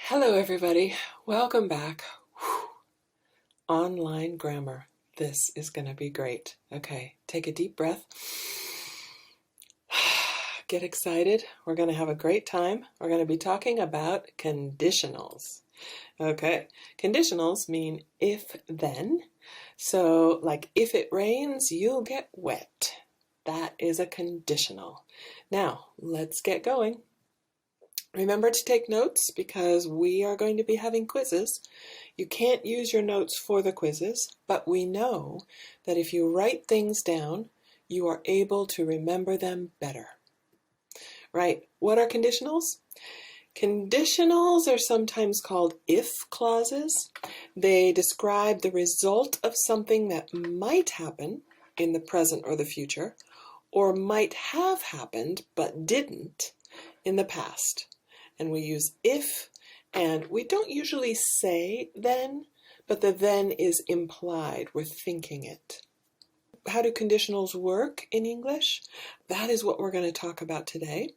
Hello, everybody. Welcome back. Whew. Online grammar. This is going to be great. Okay, take a deep breath. Get excited. We're going to have a great time. We're going to be talking about conditionals. Okay, conditionals mean if then. So, like if it rains, you'll get wet. That is a conditional. Now, let's get going. Remember to take notes because we are going to be having quizzes. You can't use your notes for the quizzes, but we know that if you write things down, you are able to remember them better. Right? What are conditionals? Conditionals are sometimes called if clauses. They describe the result of something that might happen in the present or the future, or might have happened but didn't in the past. And we use if, and we don't usually say then, but the then is implied. We're thinking it. How do conditionals work in English? That is what we're going to talk about today.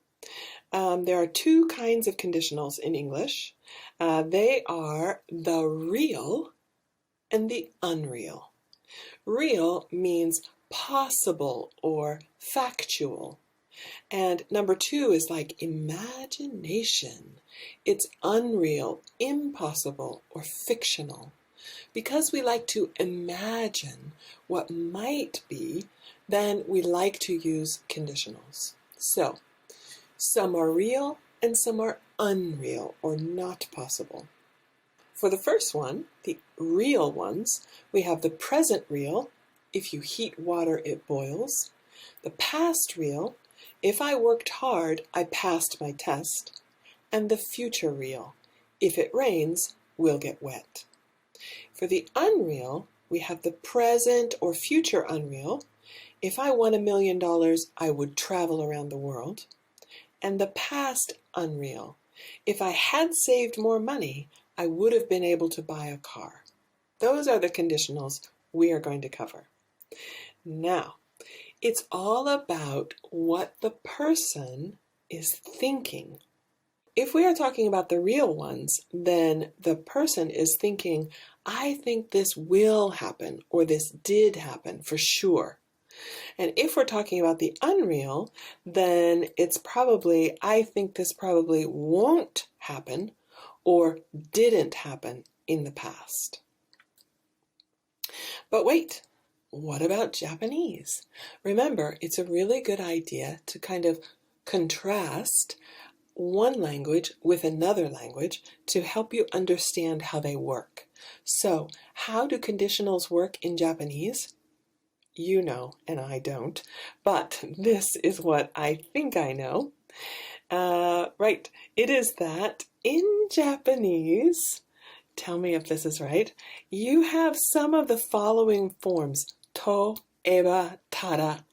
There are two kinds of conditionals in English. They are the real and the unreal. Real means possible or factual. And number two is like imagination. It's unreal, impossible, or fictional. Because we like to imagine what might be, then we like to use conditionals. So, some are real and some are unreal or not possible. For the first one, the real ones, we have the present real. If you heat water, it boils. The past real. If I worked hard, I passed my test. And the future real. If it rains, we'll get wet. For the unreal, we have the present or future unreal. If I won $1 million, I would travel around the world. And the past unreal. If I had saved more money, I would have been able to buy a car. Those are the conditionals we are going to cover. Now, it's all about what the person is thinking. If we are talking about the real ones, then the person is thinking, I think this will happen, or this did happen for sure. And if we're talking about the unreal, then it's probably, I think this probably won't happen, or didn't happen in the past. But wait. What about Japanese? Remember, it's a really good idea to kind of contrast one language with another language to help you understand how they work. So, how do conditionals work in Japanese? You know, and I don't, but this is what I think I know. Right, it is that in Japanese, tell me if this is right, you have some of the following forms. To, eba, tara,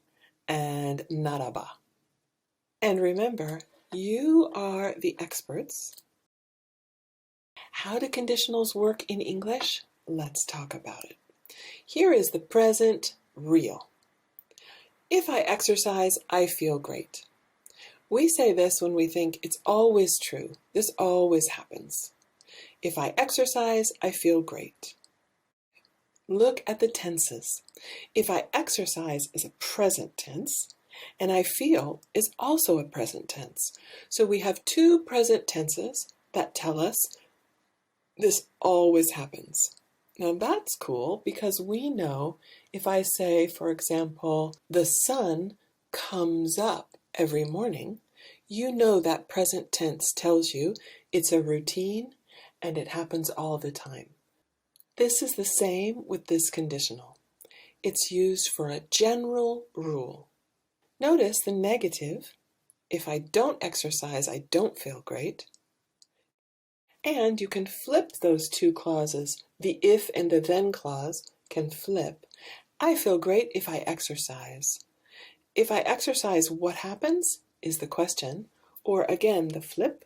and naraba. And remember, you are the experts. How do conditionals work in English? Let's talk about it. Here is the present real. If I exercise, I feel great. We say this when we think it's always true. This always happens. If I exercise, I feel great. Look at the tenses. If I exercise is a present tense, and I feel is also a present tense. So we have two present tenses that tell us this always happens. Now that's cool because we know if I say, for example, the sun comes up every morning, you know that present tense tells you it's a routine and it happens all the time. This is the same with this conditional. It's used for a general rule. Notice the negative. If I don't exercise, I don't feel great. And you can flip those two clauses. The if and the then clause can flip. I feel great if I exercise. If I exercise, what happens is the question. Or again, the flip.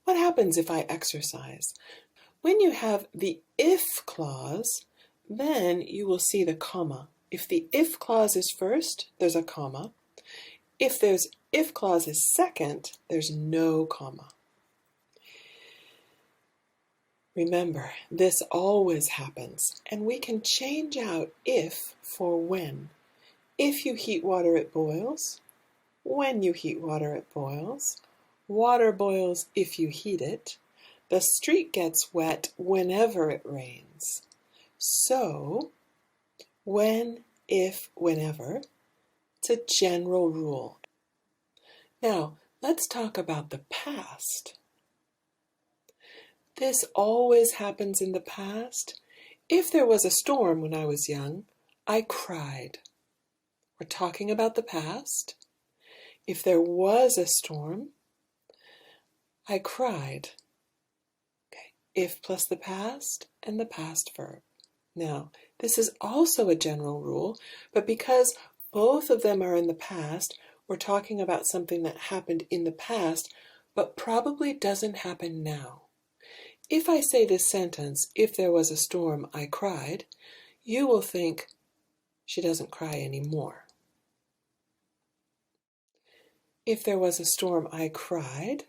What happens if I exercise? When you have the if clause, then you will see the comma. If the if clause is first, there's a comma. If there's if clause is second, there's no comma. Remember, this always happens, and we can change out if for when. If you heat water, it boils. When you heat water, it boils. Water boils if you heat it. The street gets wet whenever it rains. So, when, if, whenever, it's a general rule. Now, let's talk about the past. This always happens in the past. If there was a storm when I was young, I cried. We're talking about the past. If there was a storm, I cried. Okay. If plus the past and the past verb. Now, this is also a general rule, but because both of them are in the past, we're talking about something that happened in the past, but probably doesn't happen now. If I say this sentence, if there was a storm, I cried, you will think she doesn't cry anymore. If there was a storm, I cried.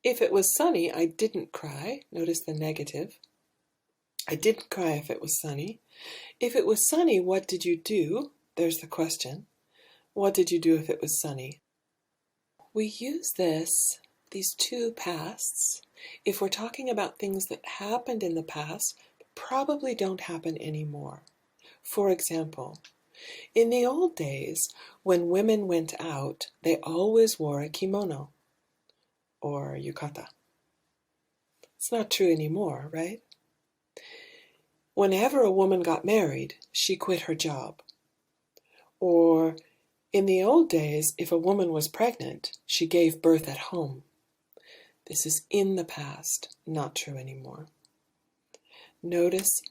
If it was sunny, I didn't cry. Notice the negative. I didn't cry if it was sunny. If it was sunny, what did you do? There's the question. What did you do if it was sunny? We use these two pasts, if we're talking about things that happened in the past, but probably don't happen anymore. For example, in the old days, when women went out, they always wore a kimono or yukata. It's not true anymore, right? Whenever a woman got married, she quit her job. Or in the old days, if a woman was pregnant, she gave birth at home. This is in the past, not true anymore. Notice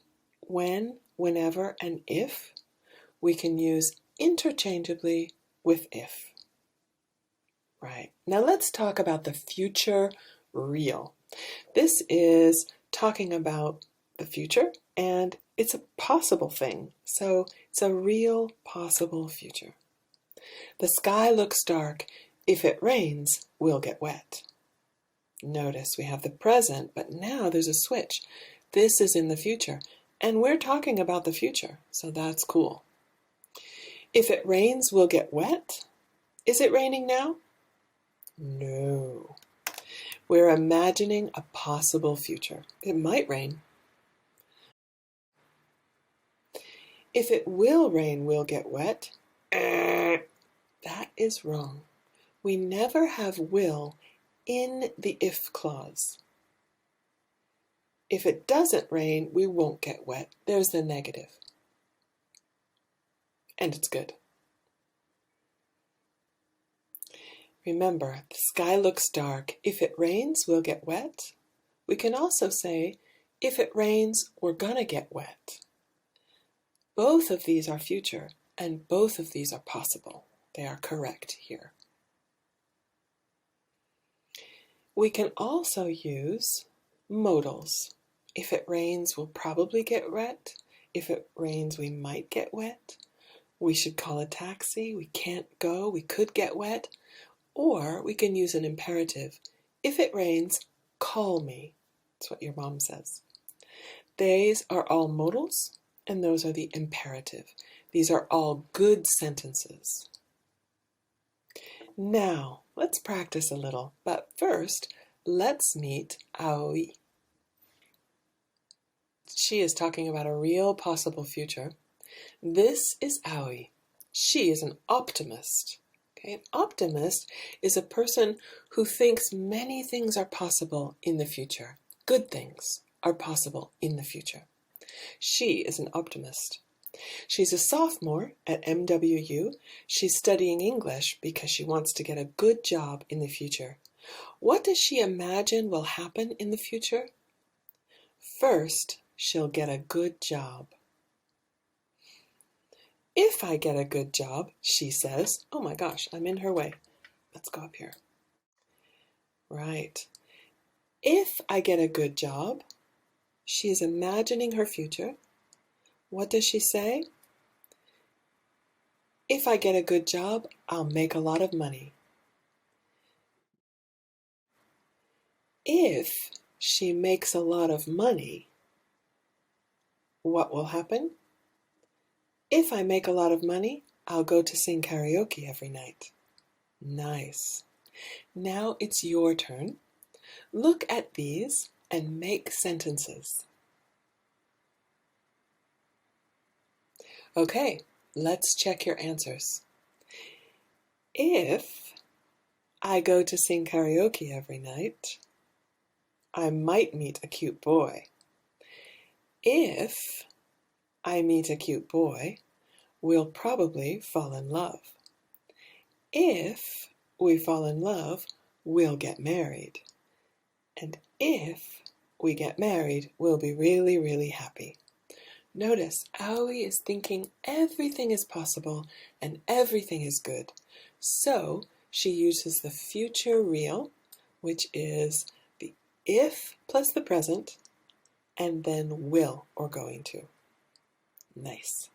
when, whenever, and if we can use interchangeably with if. Right. Now let's talk about the future real. This is talking about the future, and it's a possible thing. So it's a real possible future. The sky looks dark. If it rains, we'll get wet. Notice we have the present, but now there's a switch. This is in the future, and we're talking about the future, so that's cool. If it rains, we'll get wet. Is it raining now? No. We're imagining a possible future. It might rain. If it will rain, we'll get wet. That is wrong. We never have will in the if clause. If it doesn't rain, we won't get wet. There's the negative. And it's good. Remember, the sky looks dark. If it rains, we'll get wet. We can also say, if it rains, we're gonna get wet. Both of these are future, and both of these are possible. They are correct here. We can also use modals. If it rains, we'll probably get wet. If it rains, we might get wet. We should call a taxi. We can't go. We could get wet. Or we can use an imperative. If it rains, call me. That's what your mom says. These are all modals, and those are the imperative. These are all good sentences. Now, let's practice a little, but first, let's meet Aoi. She is talking about a real possible future. This is Aoi. She is an optimist. Okay? An optimist is a person who thinks many things are possible in the future. Good things are possible in the future. She is an optimist. She's a sophomore at MWU. She's studying English because she wants to get a good job in the future. What does she imagine will happen in the future? First, she'll get a good job. If I get a good job, she says, oh my gosh, I'm in her way. Let's go up here. Right. If I get a good job, she is imagining her future. What does she say? If I get a good job, I'll make a lot of money. If she makes a lot of money, what will happen? If I make a lot of money, I'll go to sing karaoke every night. Nice. Now it's your turn. Look at these and make sentences. Okay, let's check your answers. If I go to sing karaoke every night, I might meet a cute boy. If I meet a cute boy, we'll probably fall in love. If we fall in love, we'll get married. And if we get married, we'll be really, really happy. Notice, Aoi is thinking everything is possible and everything is good. So she uses the future real, which is the if plus the present, and then will or going to. Nice.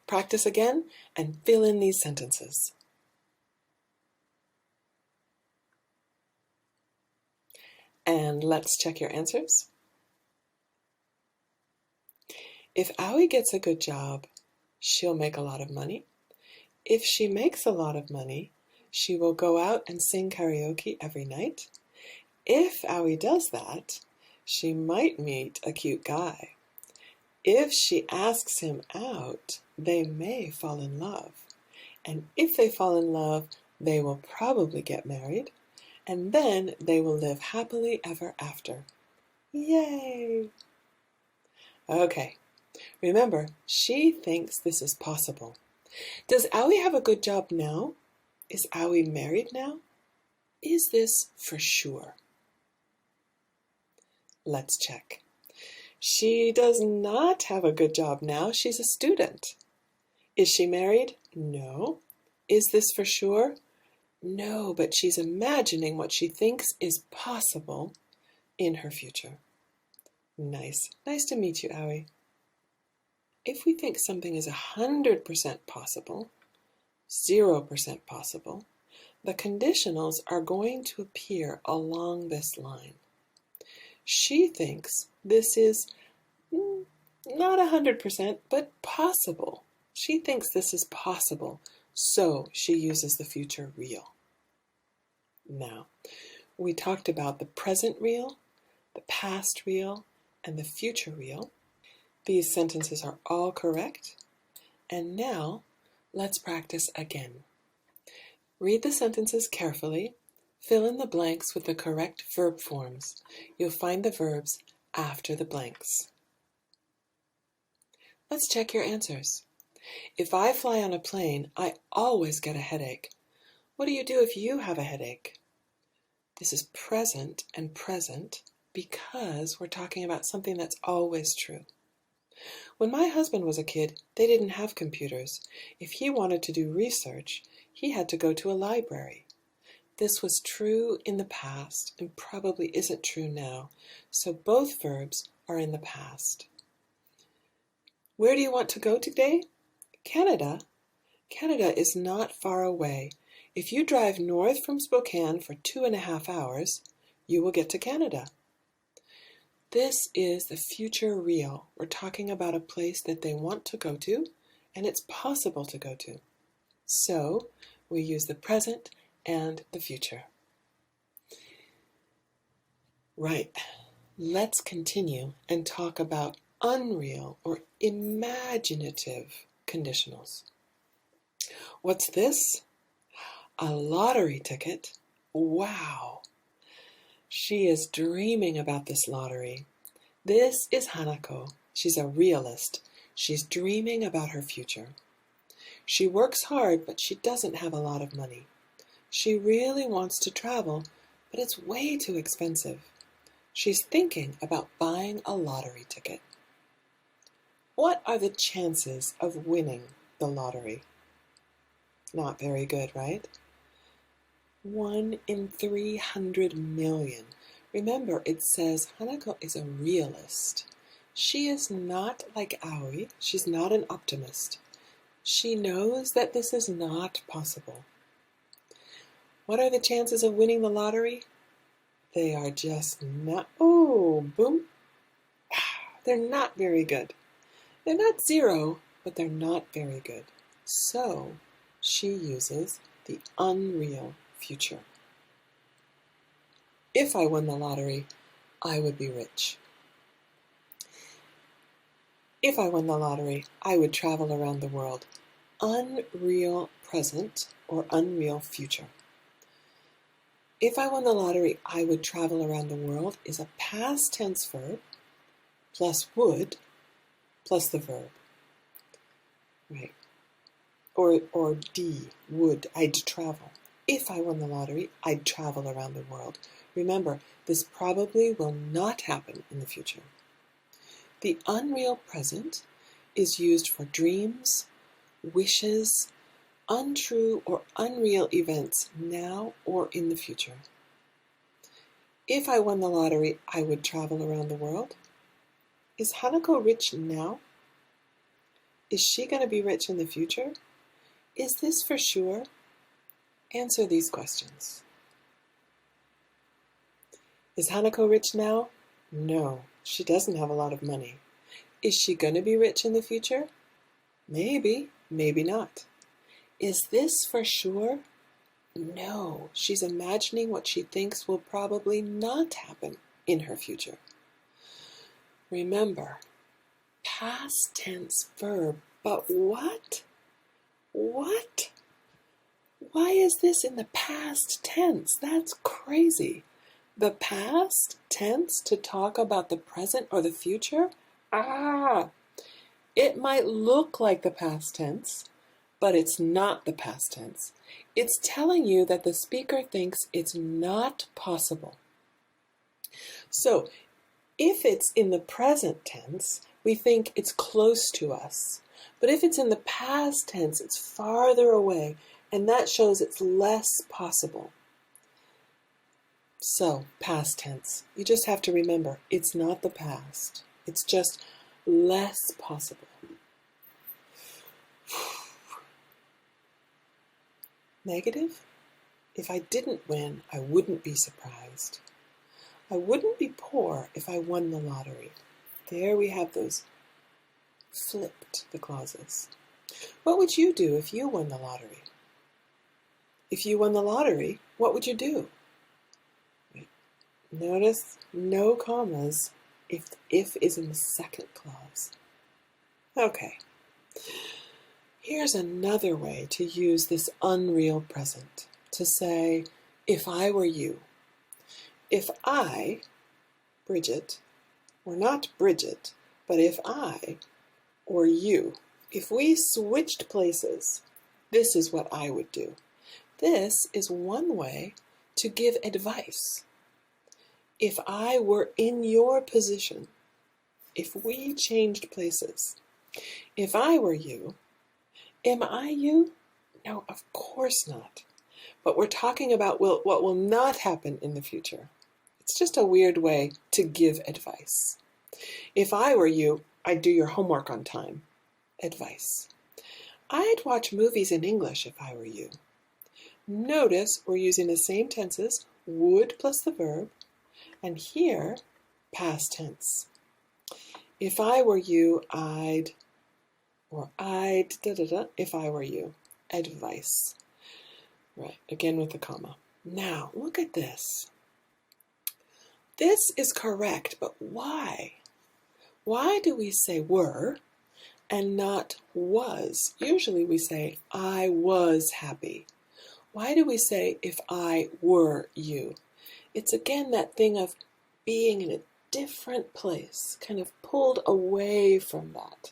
Practice again and fill in these sentences. And let's check your answers. If Aoi gets a good job, she'll make a lot of money. If she makes a lot of money, she will go out and sing karaoke every night. If Aoi does that, she might meet a cute guy. If she asks him out, they may fall in love. And if they fall in love, they will probably get married. And then they will live happily ever after. Yay! Okay, remember, she thinks this is possible. Does Aoi have a good job now? Is Aoi married now? Is this for sure? Let's check. She does not have a good job now. She's a student. Is she married? No. Is this for sure? No, but she's imagining what she thinks is possible in her future. Nice. Nice to meet you, Aoi. If we think something is 100% possible, 0% possible, the conditionals are going to appear along this line. She thinks this is not 100%, but possible. She thinks this is possible, so she uses the future real. Now, we talked about the present real, the past real, and the future real. These sentences are all correct. And now, let's practice again. Read the sentences carefully. Fill in the blanks with the correct verb forms. You'll find the verbs after the blanks. Let's check your answers. If I fly on a plane, I always get a headache. What do you do if you have a headache? This is present and present because we're talking about something that's always true. When my husband was a kid, they didn't have computers. If he wanted to do research, he had to go to a library. This was true in the past and probably isn't true now, so both verbs are in the past. Where do you want to go today? Canada. Canada is not far away. If you drive north from Spokane for 2.5 hours, you will get to Canada. This is the future real. We're talking about a place that they want to go to, and it's possible to go to. So, we use the present and the future. Right, let's continue and talk about unreal or imaginative conditionals. What's this? A lottery ticket? Wow! She is dreaming about this lottery. This is Hanako. She's a realist. She's dreaming about her future. She works hard, but she doesn't have a lot of money. She really wants to travel, but it's way too expensive. She's thinking about buying a lottery ticket. What are the chances of winning the lottery? Not very good, right? 1 in 300 million. Remember, it says Hanako is a realist. She is not like Aoi. She's not an optimist. She knows that this is not possible. What are the chances of winning the lottery? They are just not, oh, boom. They're not very good. They're not zero, but they're not very good. So she uses the unreal future. If I won the lottery, I would be rich. If I won the lottery, I would travel around the world. Unreal present or unreal future. If I won the lottery, I would travel around the world is a past tense verb plus would plus the verb. Right. Or D, would, I'd travel. If I won the lottery, I'd travel around the world. Remember, this probably will not happen in the future. The unreal present is used for dreams, wishes, untrue or unreal events now or in the future. If I won the lottery, I would travel around the world. Is Hanako rich now? Is she going to be rich in the future? Is this for sure? Answer these questions. Is Hanako rich now? No, she doesn't have a lot of money. Is she going to be rich in the future? Maybe, maybe not. Is this for sure? No, she's imagining what she thinks will probably not happen in her future. Remember, past tense verb, but what? What? Why is this in the past tense? That's crazy. The past tense to talk about the present or the future? It might look like the past tense, but it's not the past tense. It's telling you that the speaker thinks it's not possible. So, if it's in the present tense, we think it's close to us. But if it's in the past tense, it's farther away, and that shows it's less possible. So, past tense. You just have to remember, it's not the past. It's just less possible. Negative? If I didn't win, I wouldn't be surprised. I wouldn't be poor if I won the lottery. There we have those flipped, the clauses. What would you do if you won the lottery? If you won the lottery, what would you do? Notice no commas if is in the second clause. Okay. Here's another way to use this unreal present, to say, if I were you. If I, Bridget, or not Bridget, but if I or you, if we switched places, this is what I would do. This is one way to give advice. If I were in your position, if we changed places, if I were you, am I you? No, of course not. But we're talking about what will not happen in the future. It's just a weird way to give advice. If I were you, I'd do your homework on time. Advice. I'd watch movies in English if I were you. Notice we're using the same tenses, would plus the verb, and here, past tense. If I were you, I'd, if I were you. Advice. Right, again with the comma. Now, look at this. This is correct, but why? Why do we say were and not was? Usually we say, I was happy. Why do we say, if I were you? It's again that thing of being in a different place, kind of pulled away from that.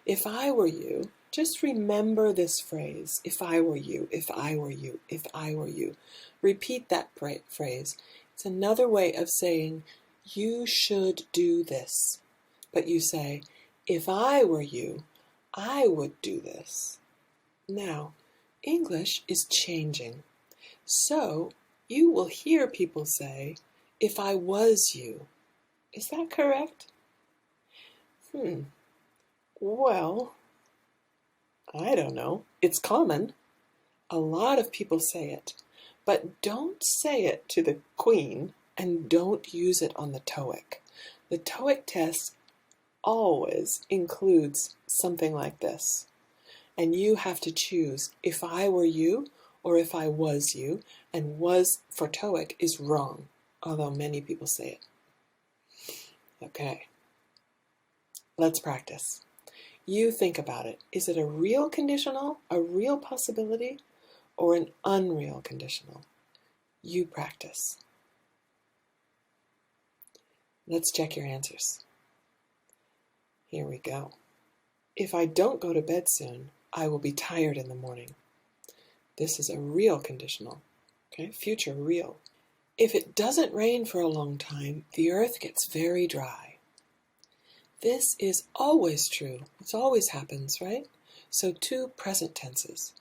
If I were you, just remember this phrase, if I were you, if I were you, if I were you. Repeat that phrase. It's another way of saying, you should do this. But you say, if I were you, I would do this. Now, English is changing. So, you will hear people say, if I was you. Is that correct? Well, I don't know. It's common. A lot of people say it. But don't say it to the Queen and don't use it on the TOEIC. The TOEIC test always includes something like this. And you have to choose if I were you or if I was you, and was for TOEIC is wrong, although many people say it. Okay, let's practice. You think about it. Is it a real conditional, a real possibility, or an unreal conditional? You practice. Let's check your answers. Here we go. If I don't go to bed soon, I will be tired in the morning. This is a real conditional. Okay, future real. If it doesn't rain for a long time, the earth gets very dry. This is always true. It always happens, right? So 2 present tenses.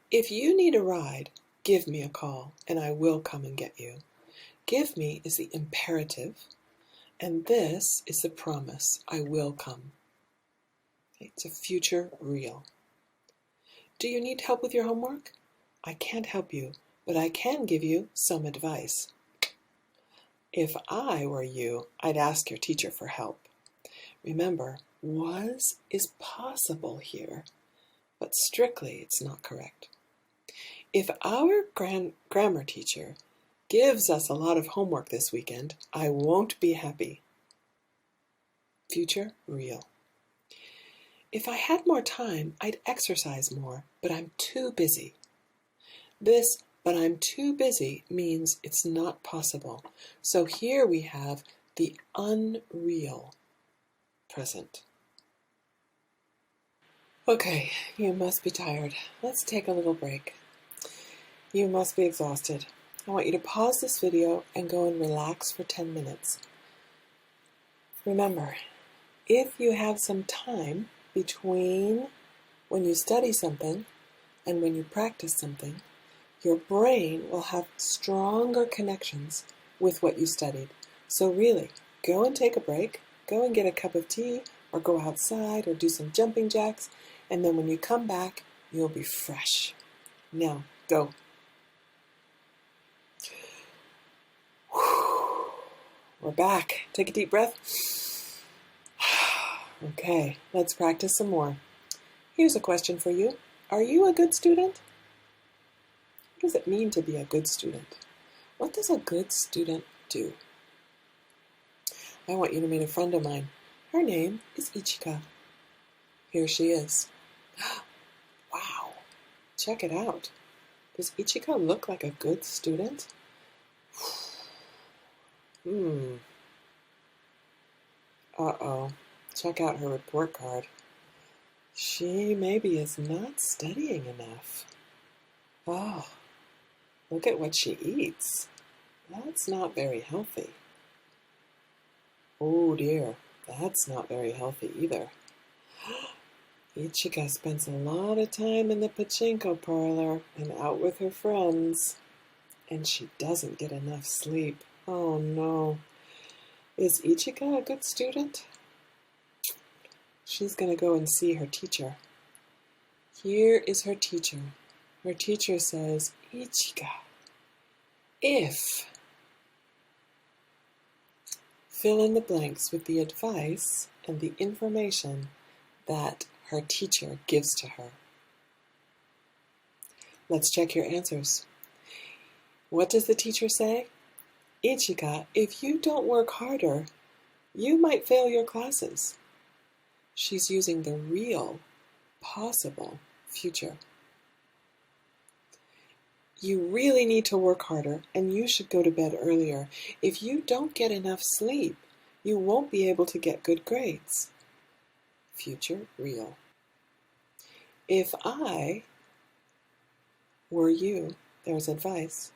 If you need a ride, give me a call and I will come and get you. Give me is the imperative, and this is the promise, I will come. It's a future real. Do you need help with your homework? I can't help you, but I can give you some advice. If I were you, I'd ask your teacher for help. Remember, was is possible here, but strictly it's not correct. If our grammar teacher gives us a lot of homework this weekend, I won't be happy. Future real. If I had more time, I'd exercise more, but I'm too busy. This "but I'm too busy" means it's not possible. So here we have the unreal present. Okay, you must be tired. Let's take a little break. You must be exhausted. I want you to pause this video and go and relax for 10 minutes. Remember, if you have some time between when you study something and when you practice something, your brain will have stronger connections with what you studied. So really, go and take a break, go and get a cup of tea, or go outside or do some jumping jacks, and then when you come back, you'll be fresh. Now, go. We're back. Take a deep breath. Okay, let's practice some more. Here's a question for you. Are you a good student? What does it mean to be a good student? What does a good student do? I want you to meet a friend of mine. Her name is Ichika. Here she is. Wow, check it out. Does Ichika look like a good student? Uh-oh. Check out her report card. She maybe is not studying enough. Oh, look at what she eats. That's not very healthy. Oh dear, that's not very healthy either. Ichika spends a lot of time in the pachinko parlor and out with her friends, and she doesn't get enough sleep. Oh no. Is Ichika a good student? She's going to go and see her teacher. Here is her teacher. Her teacher says, Ichika, if, fill in the blanks with the advice and the information that her teacher gives to her. Let's check your answers. What does the teacher say? Ichika, if you don't work harder, you might fail your classes. She's using the real, possible future. You really need to work harder, and you should go to bed earlier. If you don't get enough sleep, you won't be able to get good grades. Future real. If I were you, there's advice.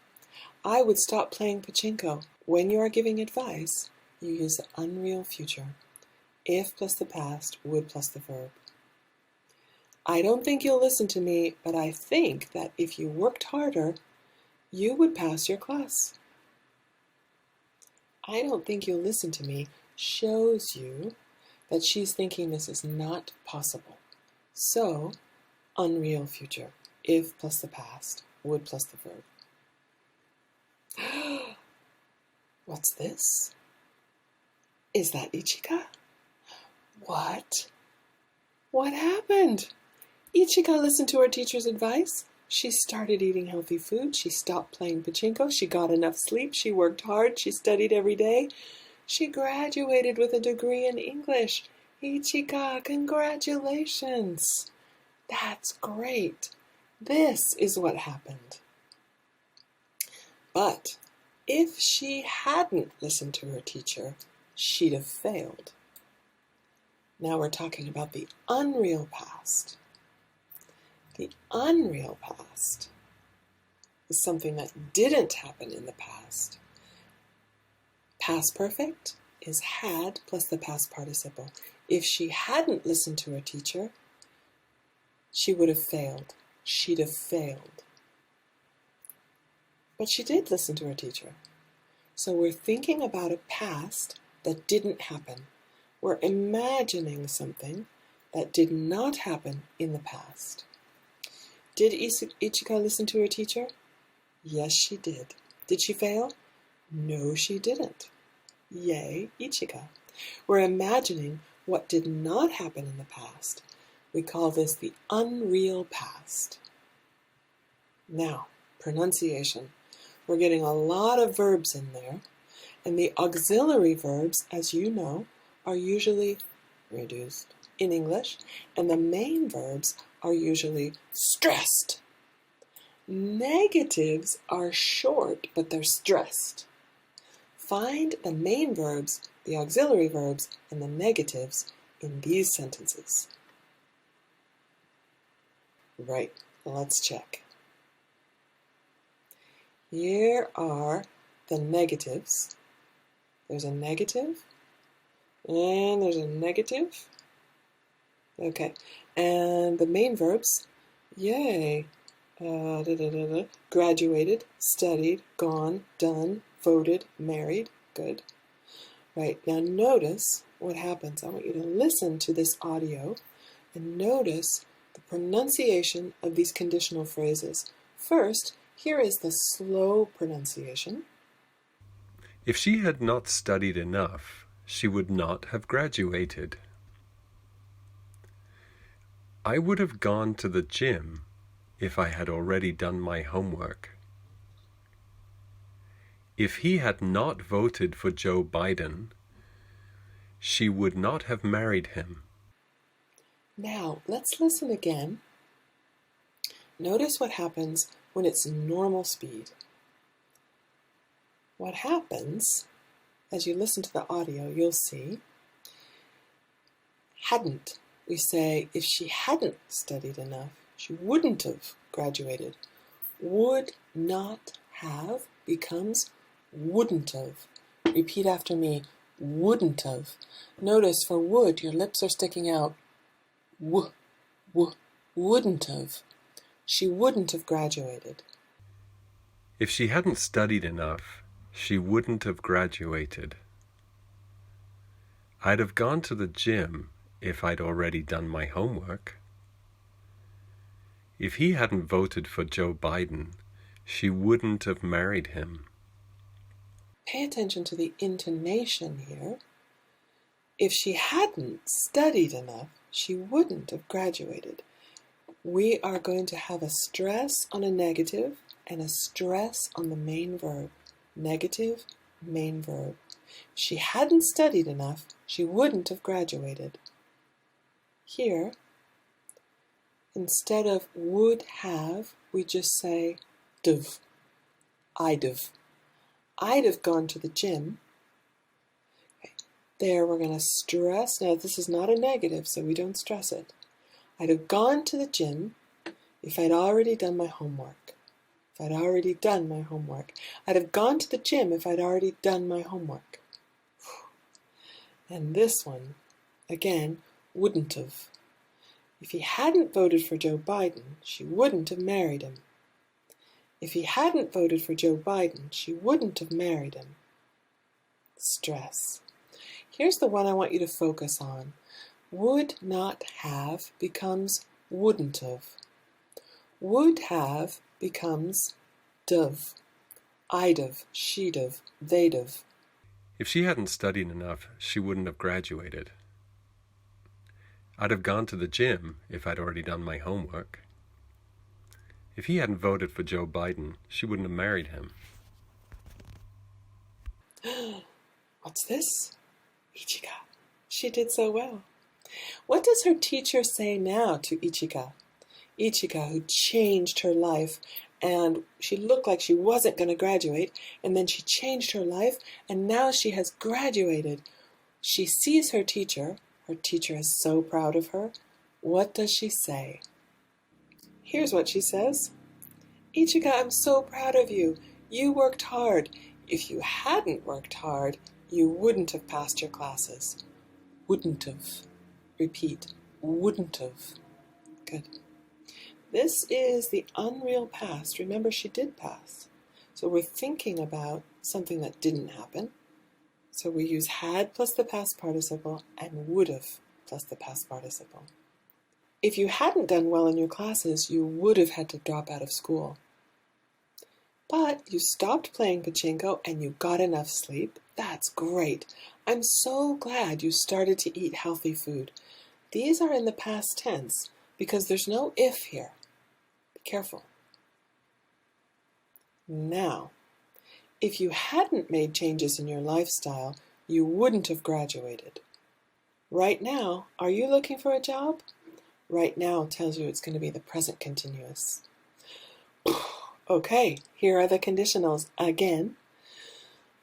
I would stop playing pachinko. When you are giving advice, you use the unreal future. If plus the past, would plus the verb. I don't think you'll listen to me, but I think that if you worked harder, you would pass your class. I don't think you'll listen to me shows you that she's thinking this is not possible. So, unreal future. If plus the past, would plus the verb. What's this? Is that Ichika? What? What happened? Ichika listened to her teacher's advice. She started eating healthy food. She stopped playing pachinko. She got enough sleep. She worked hard. She studied every day. She graduated with a degree in English. Ichika, congratulations! That's great. This is what happened. But if she hadn't listened to her teacher, she'd have failed. Now we're talking about the unreal past. The unreal past is something that didn't happen in the past. Past perfect is had plus the past participle. If she hadn't listened to her teacher, she would have failed. She'd have failed. But she did listen to her teacher. So we're thinking about a past that didn't happen. We're imagining something that did not happen in the past. Did Ichika listen to her teacher? Yes, she did. Did she fail? No, she didn't. Yay, Ichika. We're imagining what did not happen in the past. We call this the unreal past. Now, pronunciation. We're getting a lot of verbs in there, and the auxiliary verbs, as you know, are usually reduced in English, and the main verbs are usually stressed. Negatives are short, but they're stressed. Find the main verbs, the auxiliary verbs, and the negatives in these sentences. Right, let's check. Here are the negatives. There's a negative, and there's a negative. Okay, and the main verbs, yay, graduated, studied, gone, done, voted, married, good. Right, now notice what happens. I want you to listen to this audio and notice the pronunciation of these conditional phrases. First, here is the slow pronunciation. If she had not studied enough, she would not have graduated. I would have gone to the gym if I had already done my homework. If he had not voted for Joe Biden, she would not have married him. Now, let's listen again. Notice what happens when it's normal speed. What happens, as you listen to the audio, you'll see, hadn't. We say, if she hadn't studied enough, she wouldn't have graduated. Would not have becomes wouldn't have. Repeat after me, wouldn't have. Notice for would, your lips are sticking out. Wouldn't have. She wouldn't have graduated. If she hadn't studied enough, she wouldn't have graduated. I'd have gone to the gym if I'd already done my homework. If he hadn't voted for Joe Biden, she wouldn't have married him. Pay attention to the intonation here. If she hadn't studied enough, she wouldn't have graduated. We are going to have a stress on a negative and a stress on the main verb. Negative, main verb. If she hadn't studied enough, she wouldn't have graduated. Here, instead of would have, we just say d've. I'd have. I'd have gone to the gym. Okay. There we're going to stress. Now this is not a negative, so we don't stress it. I'd have gone to the gym if I'd already done my homework. If I'd already done my homework. I'd have gone to the gym if I'd already done my homework. And this one, again, wouldn't have. If he hadn't voted for Joe Biden, she wouldn't have married him. If he hadn't voted for Joe Biden, she wouldn't have married him. Stress. Here's the one I want you to focus on. Would not have becomes wouldn't have. Would have becomes d've. I'd have, she'd have, they'd have. If she hadn't studied enough, she wouldn't have graduated. I'd have gone to the gym if I'd already done my homework. If he hadn't voted for Joe Biden, she wouldn't have married him. What's this? Ichika. She did so well. What does her teacher say now to Ichika? Ichika, who changed her life, and she looked like she wasn't going to graduate, and then she changed her life, and now she has graduated. She sees her teacher. Her teacher is so proud of her. What does she say? Here's what she says. Ichika, I'm so proud of you. You worked hard. If you hadn't worked hard, you wouldn't have passed your classes. Wouldn't have. Repeat, wouldn't have. Good. This is the unreal past. Remember, she did pass. So we're thinking about something that didn't happen. So we use had plus the past participle and would have plus the past participle. If you hadn't done well in your classes, you would have had to drop out of school. But you stopped playing pachinko and you got enough sleep. That's great. I'm so glad you started to eat healthy food. These are in the past tense because there's no if here. Be careful. Now, if you hadn't made changes in your lifestyle, you wouldn't have graduated. Right now, are you looking for a job? Right now tells you it's going to be the present continuous. Okay, here are the conditionals again.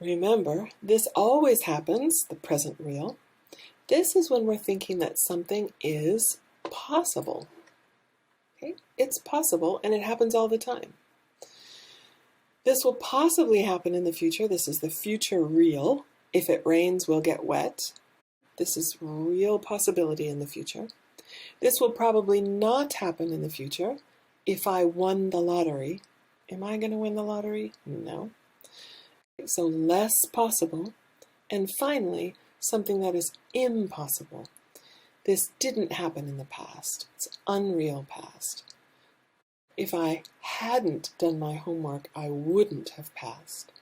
Remember, this always happens, the present real. This is when we're thinking that something is possible. Okay? It's possible, and it happens all the time. This will possibly happen in the future. This is the future real. If it rains, we'll get wet. This is real possibility in the future. This will probably not happen in the future. If I won the lottery, am I going to win the lottery? No. So less possible. And finally, something that is impossible. This didn't happen in the past. It's unreal past. If I hadn't done my homework, I wouldn't have passed.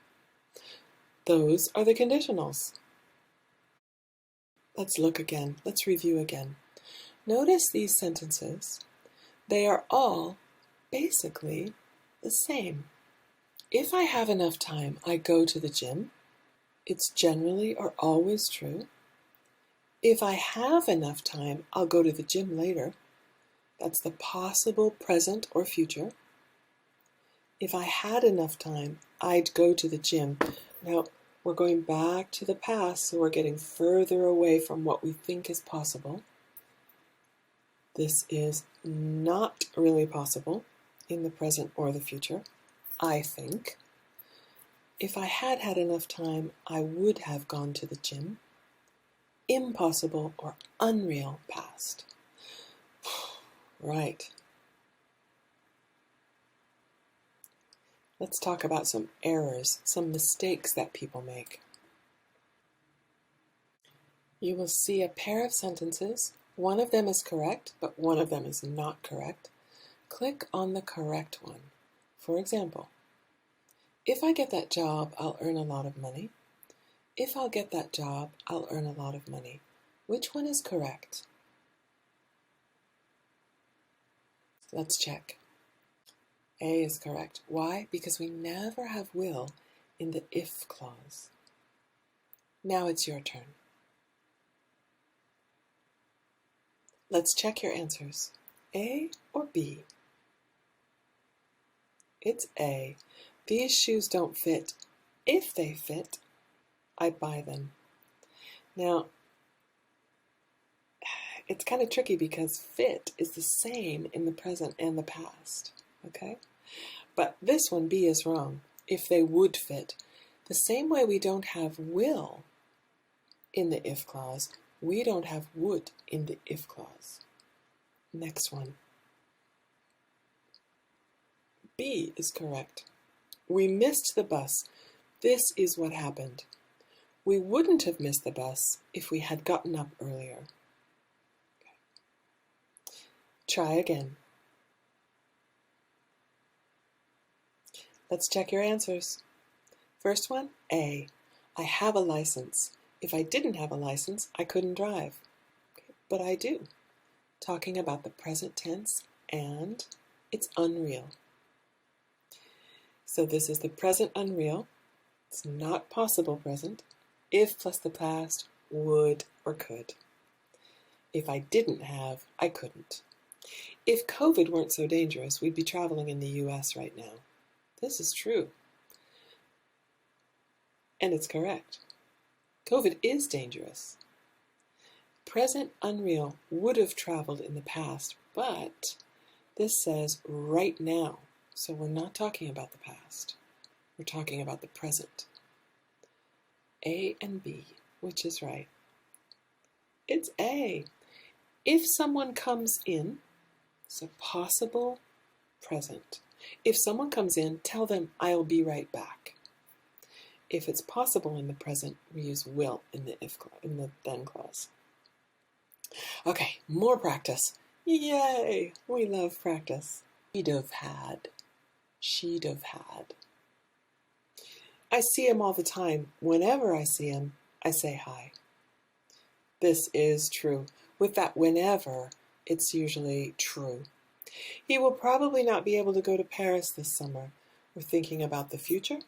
Those are the conditionals. Let's look again. Let's review again. Notice these sentences. They are all basically the same. If I have enough time, I go to the gym. It's generally or always true. If I have enough time, I'll go to the gym later. That's the possible present or future. If I had enough time, I'd go to the gym. Now, we're going back to the past, so we're getting further away from what we think is possible. This is not really possible in the present or the future, I think. If I had had enough time, I would have gone to the gym. Impossible or unreal past. Right. Let's talk about some errors, some mistakes that people make. You will see a pair of sentences. One of them is correct, but one of them is not correct. Click on the correct one. For example, if I get that job, I'll earn a lot of money. If I'll get that job, I'll earn a lot of money. Which one is correct? Let's check. A is correct. Why? Because we never have will in the if clause. Now it's your turn. Let's check your answers. A or B? It's A. These shoes don't fit. If they fit, I'd buy them. Now, it's kind of tricky because fit is the same in the present and the past. Okay? But this one, B, is wrong. If they would fit. The same way we don't have will in the if clause, we don't have would in the if clause. Next one. B is correct. We missed the bus. This is what happened. We wouldn't have missed the bus if we had gotten up earlier. Okay. Try again. Let's check your answers. First one, A. I have a license. If I didn't have a license, I couldn't drive. Okay, but I do. Talking about the present tense, and it's unreal. So this is the present unreal. It's not possible present. If plus the past, would or could. If I didn't have, I couldn't. If COVID weren't so dangerous, we'd be traveling in the US right now. This is true. And it's correct. COVID is dangerous. Present unreal would have traveled in the past, but this says right now. So we're not talking about the past. We're talking about the present. A and B, which is right? It's A. If someone comes in, it's a possible present. If someone comes in, tell them, I'll be right back. If it's possible in the present, we use will in the then clause. Okay, more practice. Yay! We love practice. She'd have had. She'd have had. I see him all the time. Whenever I see him, I say hi. This is true. With that whenever, it's usually true. He will probably not be able to go to Paris this summer. We're thinking about the future,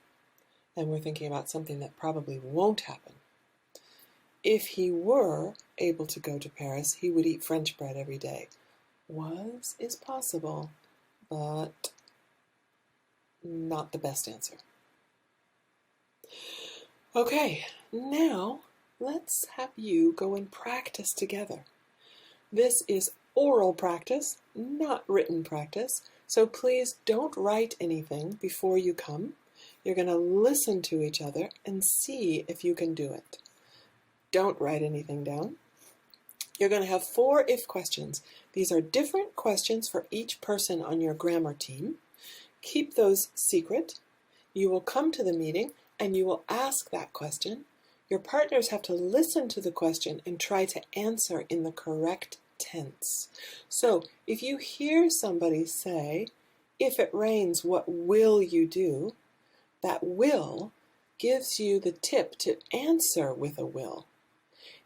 and we're thinking about something that probably won't happen. If he were able to go to Paris, he would eat French bread every day. Was is possible, but not the best answer. Okay, now let's have you go and practice together. This is oral practice, not written practice, so please don't write anything before you come. You're going to listen to each other and see if you can do it. Don't write anything down. You're going to have 4 if questions. These are different questions for each person on your grammar team. Keep those secret. You will come to the meeting and you will ask that question. Your partners have to listen to the question and try to answer in the correct tense. So if you hear somebody say, if it rains, what will you do? That will gives you the tip to answer with a will.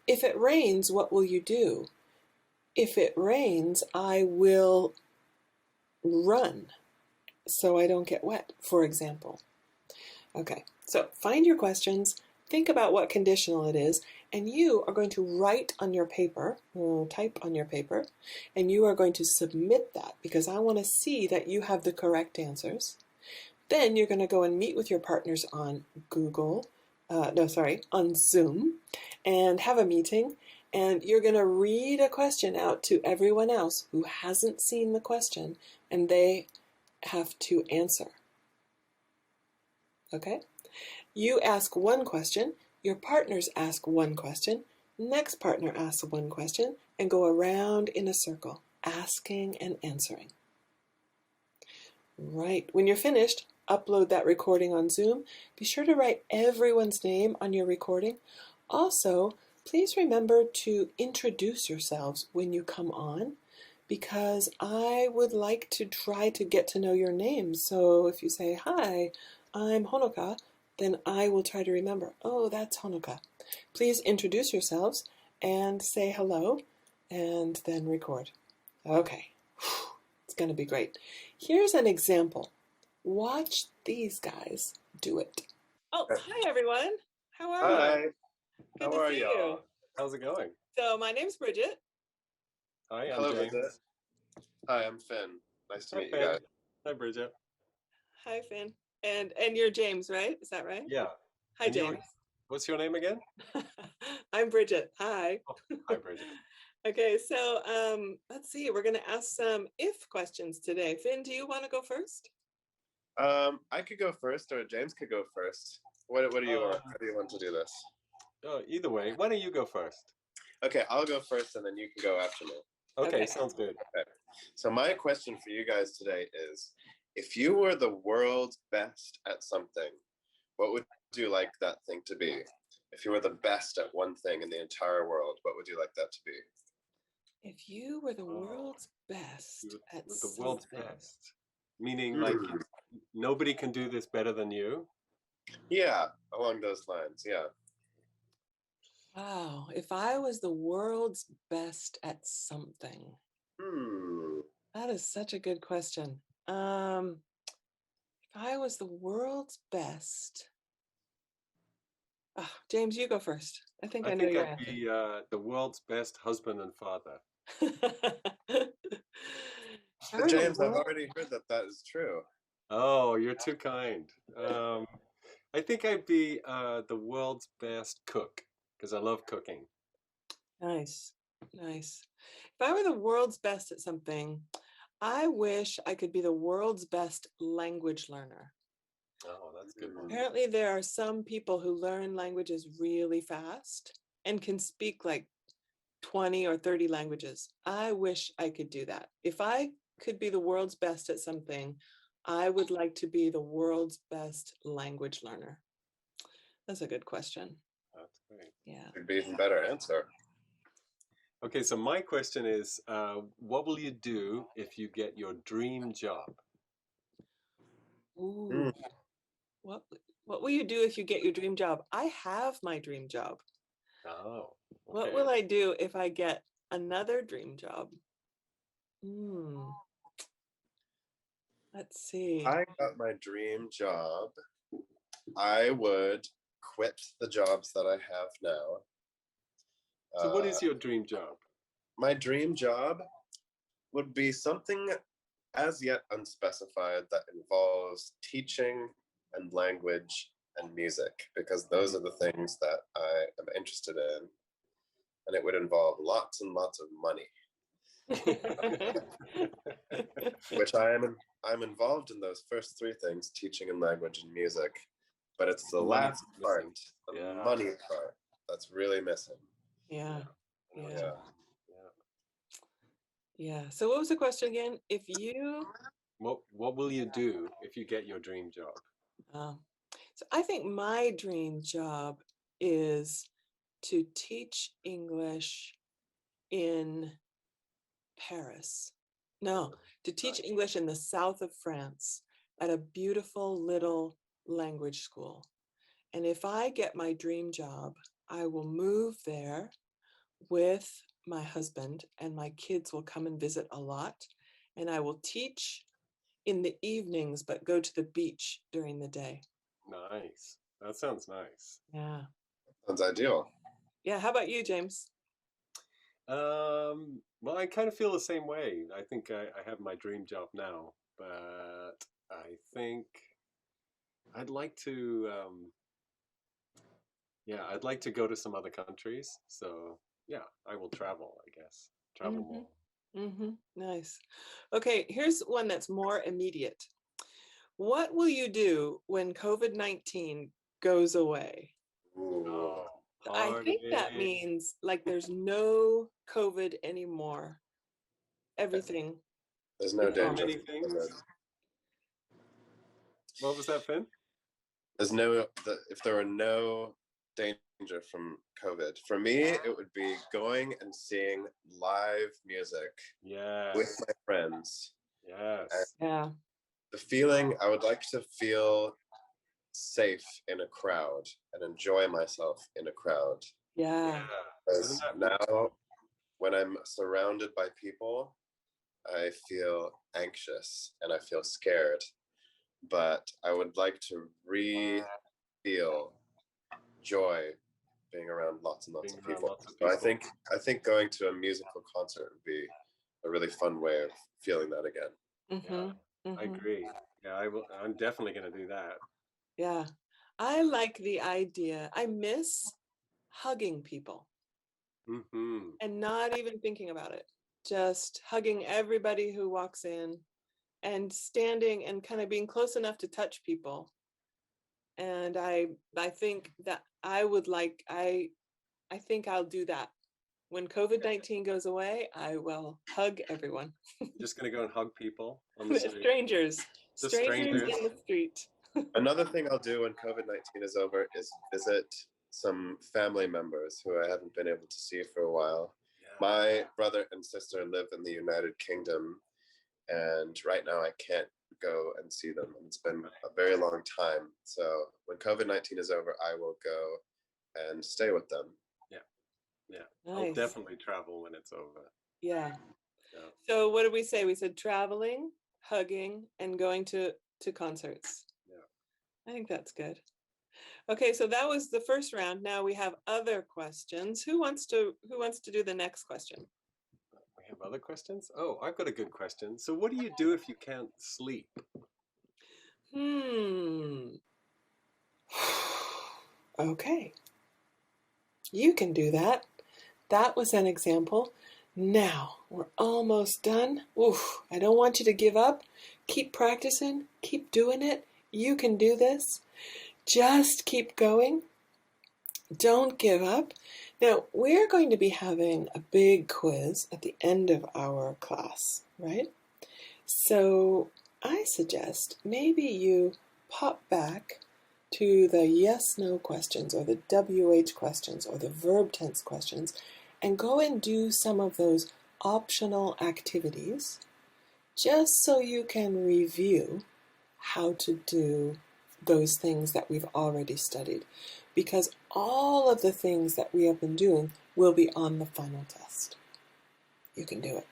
If it rains, what will you do? If it rains, I will run so I don't get wet, for example. Okay, so find your questions, think about what conditional it is, and you are going to write on your paper, type on your paper, and you are going to submit that because I want to see that you have the correct answers. Then you're going to go and meet with your partners on on Zoom, and have a meeting, and you're going to read a question out to everyone else who hasn't seen the question, and they have to answer. Okay? You ask one question, your partners ask one question, next partner asks one question, and go around in a circle, asking and answering. Right. When you're finished, upload that recording on Zoom. Be sure to write everyone's name on your recording. Also, please remember to introduce yourselves when you come on, because I would like to try to get to know your names. So if you say, hi, I'm Honoka, then I will try to remember, oh, that's Honoka. Please introduce yourselves and say hello, and then record. Okay, it's going to be great. Here's an example. Watch these guys do it. Oh, hi everyone. How are you? Hi. Good How to are see y'all? you. How's it going? So my name's Bridget. Hi, I'm Hello, James. Bridget. Hi, I'm Finn. Nice to Hi, meet you Finn. guys. Hi, Bridget. Hi, Finn. And you're James, right? Is that right? Yeah. Hi, And James. what's your name again? I'm Bridget. Hi. Oh, hi, Bridget. Okay, so let's see. We're going to ask some if questions today. Finn, do you want to go first? I could go first, or James could go first. What do you want? How do you want to do this? Either way, why don't you go first? Okay, I'll go first, and then you can go after me. Okay, Okay. sounds good. Okay. So my question for you guys today is, if you were the world's best at something, what would you like that thing to be? If you were the best at one thing in the entire world, what would you like that to be? If you were the world's best at With the something. world's best. Meaning, like, nobody can do this better than you? Yeah, along those lines. Yeah. Wow, if I was the world's best at something, Hmm. that is such a good question. If I was the world's best, James, you go first. I think I I know think your I'd answer. be the world's best husband and father. If I But were the James, I've world, already heard that that is true. Oh, you're too kind. I think I'd be the world's best cook because I love cooking. nice, nice. If I were the world's best at something, I wish I could be the world's best language learner. Oh, that's a good one. Apparently, there are some people who learn languages really fast and can speak like 20 or 30 languages. I wish I could do that. If I could be the world's best at something, I would like to be the world's best language learner. That's a good question. That's great. Yeah. Could be even better answer. Okay, so my question is, what will you do if you get your dream job? Ooh, Hmm. what what will you do if you get your dream job? I have my dream job. Oh, What okay. will I do if I get another dream job? Hmm. Let's see. I got my dream job. I would quit the jobs that I have now. So what Uh, is your dream job? my dream job would be something as yet unspecified that involves teaching and language and music, because those are the things that I am interested in, and it would involve lots and lots of money, which I'm involved in those first three things, teaching and language and music, but it's the The money last that's part, missing. the Yeah, money part, that's really missing. Yeah. yeah. I know what you Yeah. Yeah. mean. Yeah. Yeah. So what was the question again? If you What will you do if you get your dream job? um, so I think my dream job is to teach English in Paris. No, to teach Nice. English in the south of France at a beautiful little language school. And if I get my dream job, I will move there with my husband, and my kids will come and visit a lot. And I will teach in the evenings, but go to the beach during the day. Nice. That sounds nice. Yeah. Sounds ideal. Yeah. How about you, James? Well, I kind of feel the same way. I think I have my dream job now, but I think I'd like to, yeah, I'd like to go to some other countries. So yeah, I will travel, I guess. Travel Mm-hmm. more. Mm-hmm. Nice. Okay, here's one that's more immediate. What will you do when COVID-19 goes away? Ooh. Oh, I think that party. means like there's no COVID anymore. Everything There's no is Too danger gone. many from COVID. things. What was that, Finn? There's no, if there were no danger from COVID, for me, it would be going and seeing live music with Yes. my friends. And Yes. Yeah. the feeling, I would like to feel safe in a crowd and enjoy myself in a crowd. Yeah. Yeah. Isn't Because that now, when I'm surrounded by people, I feel anxious and I feel scared. But I would like to feel joy being around lots and lots being of around people. lots of So people? I think going to a musical concert would be a really fun way of feeling that again. Yeah, Mm-hmm. I Mm-hmm. agree. Yeah, I will. I'm definitely going to do that. Yeah. I like the idea. I miss hugging people Hmm. and not even thinking about it. Just hugging everybody who walks in and standing and kind of being close enough to touch people. And I think that I would like I think I'll do that. When COVID-19 goes away, I will hug everyone. Just going to go and hug people on the street. Strangers. Just Strangers strangers. in the street. Another thing I'll do when COVID-19 is over is visit some family members who I haven't been able to see for a while. Yeah. My brother and sister live in the United Kingdom, and right now I can't go and see them. It's been a very long time. So when COVID-19 is over, I will go and stay with them. Yeah. Nice. I'll definitely travel when it's over. Yeah. Yeah. So what did we say? We said traveling, hugging, and going to concerts. Yeah. I think that's good. Okay, so that was the first round. Now we have other questions. Who wants to do the next question? We have other questions? Oh, I've got a good question. So what do you do if you can't sleep? Okay. You can do that. That was an example. Now, we're almost done. Oof, I don't want you to give up. Keep practicing. Keep doing it. You can do this. Just keep going. Don't give up. Now, we're going to be having a big quiz at the end of our class, right? So I suggest maybe you pop back to the yes/no questions or the WH questions or the verb tense questions and go and do some of those optional activities just so you can review how to do those things that we've already studied, because all of the things that we have been doing will be on the final test. You can do it.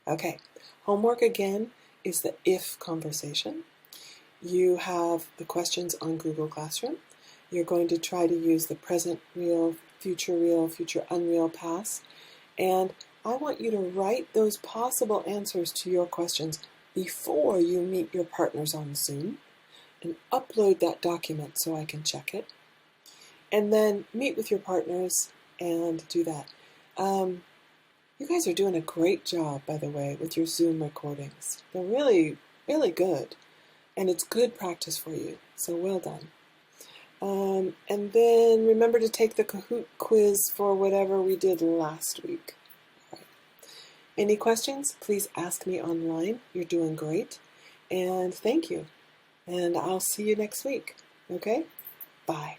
Okay, homework again is the if conversation. You have the questions on Google Classroom. You're going to try to use the present real, future unreal, past. And I want you to write those possible answers to your questions before you meet your partners on Zoom and upload that document so I can check it. And then meet with your partners and do that. You guys are doing a great job, by the way, with your Zoom recordings. They're really, really good. And it's good practice for you. So well done. And then remember to take the Kahoot quiz for whatever we did last week. Right. Any questions? Please ask me online. You're doing great. And thank you. And I'll see you next week. Okay? Bye.